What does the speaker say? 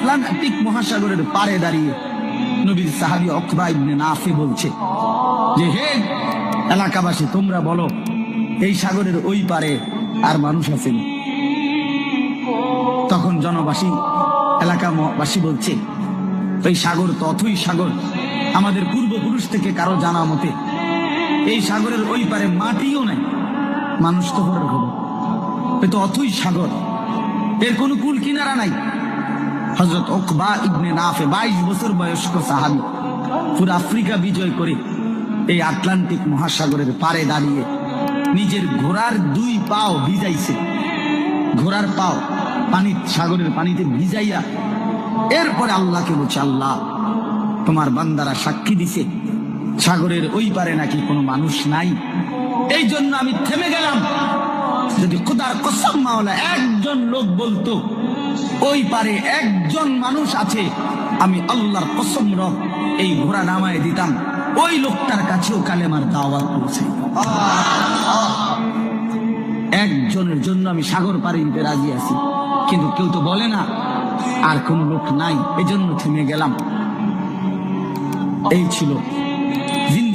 Atlantic মহাসাগরের পাড়ে দাঁড়িয়ে নবীর সাহাবী উকবা ইবনে নাফি বলছে যে, হে এলাকাবাসী, তোমরা বলো এই সাগরের ওই পারে আর মানুষ আছেন? তখন জনবাসী, এলাকাবাসী বলছে, এই সাগর তো অথই সাগর, আমাদের পূর্বপুরুষ থেকে কারো জানা মতে এই সাগরের ওই পারে মাটিও নাই, মানুষ তো হলো এ তো অথই সাগর, এর কোনো কুল কিনারা নাই। হযরত উকবা ইবনে নাফি 22 বছর বয়স্ক সাহাবী, পুরো আফ্রিকা বিজয় করে এই আটলান্টিক মহাসাগরের পারে দাঁড়িয়ে নিজের ঘোড়ার 2 পাও ভিজাইছে, ঘোড়ার পাও সাগরের পানিতে ভিজাইয়া এরপরে আল্লাহকে বলছে, আল্লাহ তোমার বান্দারা সাক্ষী দিছে সাগরের ওই পারে নাকি কোনো মানুষ নাই, এই জন্য আমি থেমে গেলাম। যদি খোদার কসম মাওলা একজন লোক বলতো ওই পারে একজন মানুষ আছে, আমি আল্লাহর কসম রব এই ঘোড়া নামায় দিতাম, ওই লোকটার কাছেও কালেমার দাওয়াত পৌঁছাইতাম। একজনের জন্য আমি সাগর পাড়ি দিতে রাজি আছি, কিন্তু কেউ তো বলে না আর কোন লোক নাই, এজন্য থেমে গেলাম। এই ছিল জিন্দেগি।